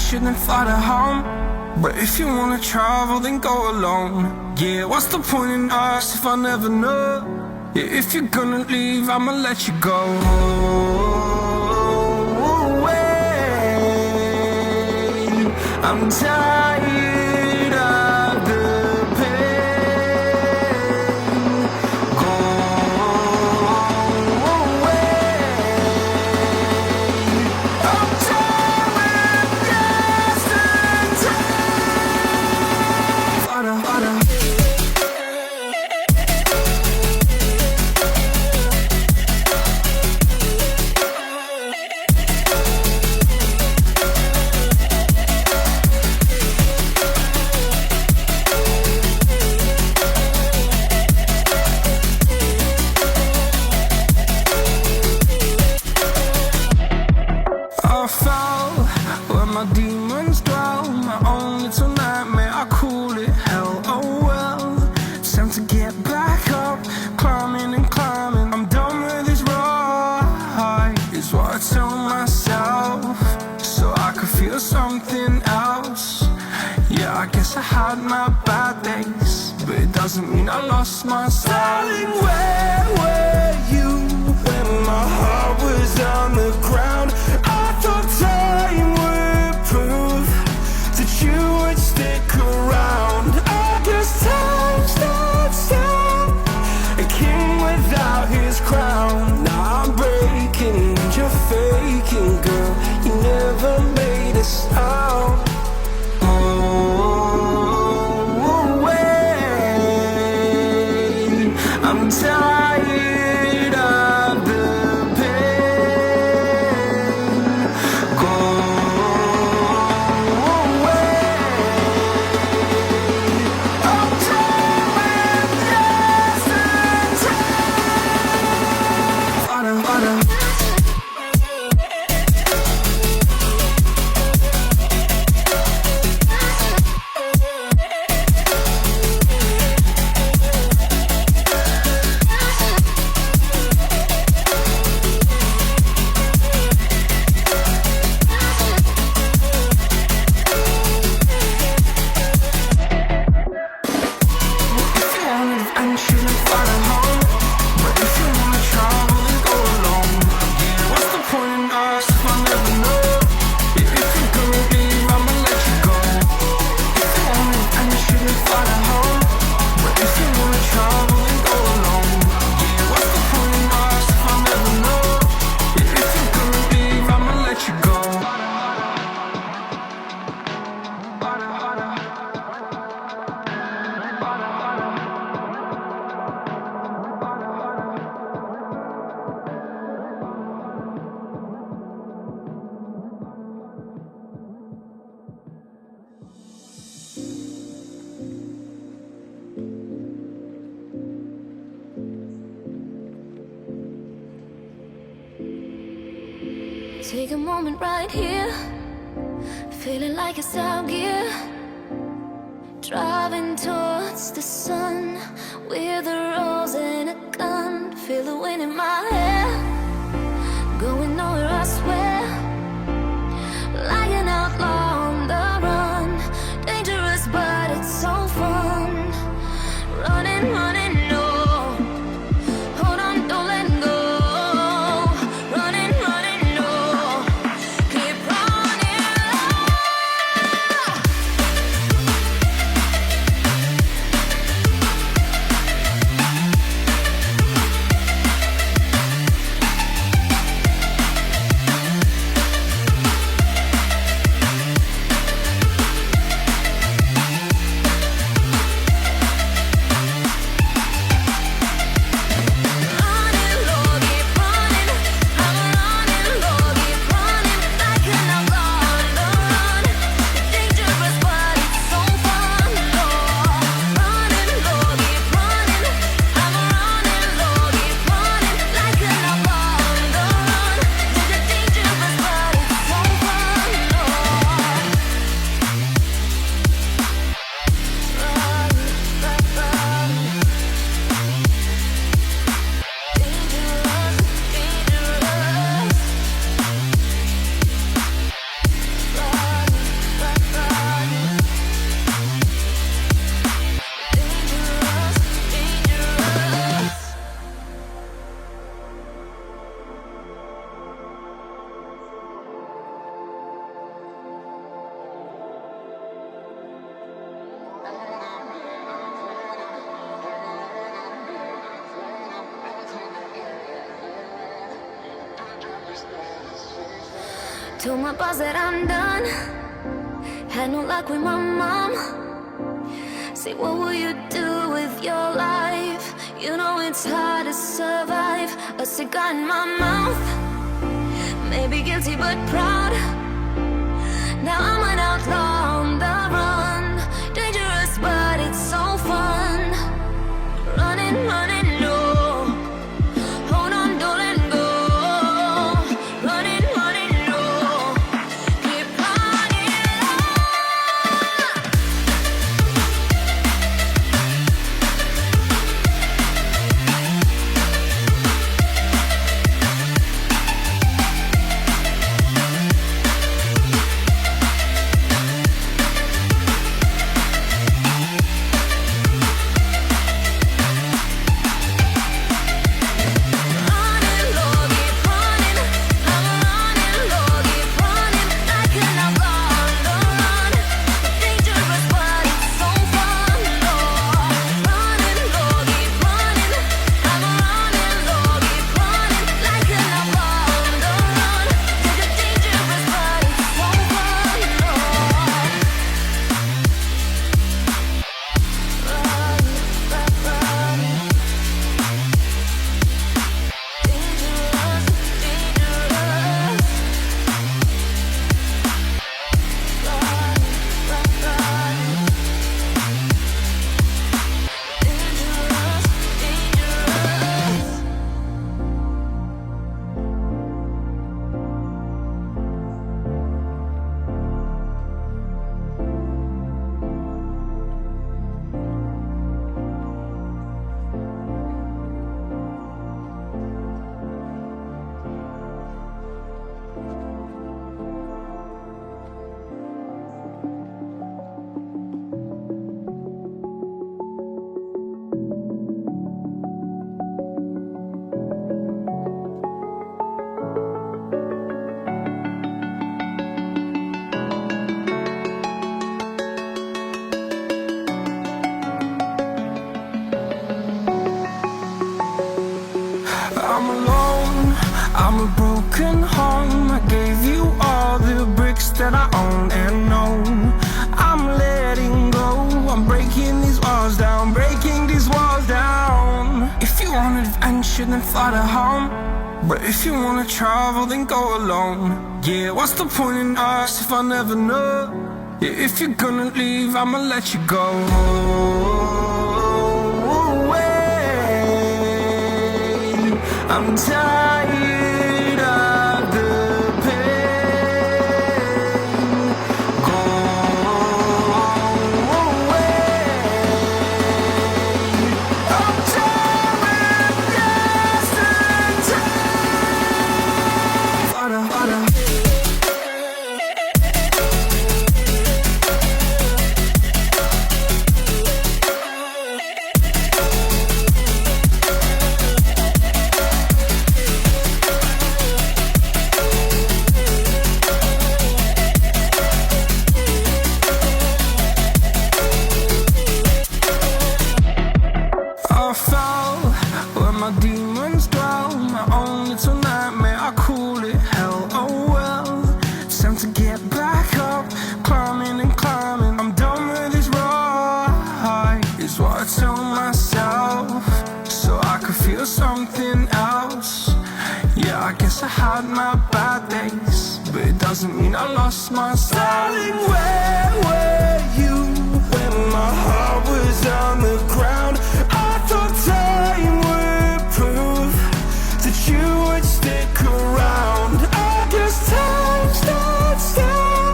shouldn't fly to home. But if you wanna travel, then go alone. Yeah, what's the point in us if I never know? Yeah, if you're gonna leave, I'ma let you go. Wait, I'm tired of the pain. Go away. I'm done with yesterday. Harder, harder. I fell where my demons dwell. My own little nightmare, I call it hell. Oh well, it's time to get back up. Climbing and climbing, I'm done with this ride, is what I tell myself, so I could feel something else. Yeah, I guess I had my bad days, but it doesn't mean I lost my style. Darling, where were you when my heart was on the ground? I thought time would prove that you would stick around. I guess time stood still, a king without his crown. Now I'm breaking and you're faking, girl. You never made a sound. Oh, wait, I'm tired of the pain. Go away. I'm done with yesterday. Harder, harder. Take a moment right here, feeling like it's out gear. Driving towards the sun with a rose and a gun. Feel the wind in my hair, going nowhere I swear. Like an outlaw on the run, dangerous but it's so fun. Running, running, no. Hold on, don't let go. Running, running, no. Keep running. Told my boss that I'm done. Had no luck with my mom. Say, what will you do with your life? You know it's hard to survive. A cigar in my mouth. Maybe guilty but proud. Now I'm an outlaw on the run. Dangerous but it's so fun. Running, running, no. Hold on, don't let go. Running, running, no. Keep running I'm alone, I'm a broken home. I gave you all the bricks that I own and know. I'm letting go, I'm breaking these walls down, breaking these walls down. If you want adventure, then fly to home. But if you wanna travel, then go alone. Yeah, what's the point in us if I never know? Yeah, if you're gonna leave, I'ma let you go. I'm tired of the pain. Go away. I'm tired of yesterday. I fell where my demons dwell. My own little nightmare, I call it hell. Oh well, it's time to get back up. Climbing and climbing, I'm done with this ride, is what I tell myself, so I could feel something else. Yeah, I guess I had my bad days, but it doesn't mean I lost myself. Darling, where were you when my heart was on the ground? I thought time would prove that you would stick around. I guess time stood still,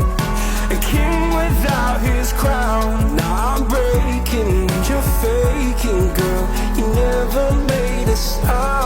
a king without his crown. Now I'm breaking, you're faking, girl. You never made a stop.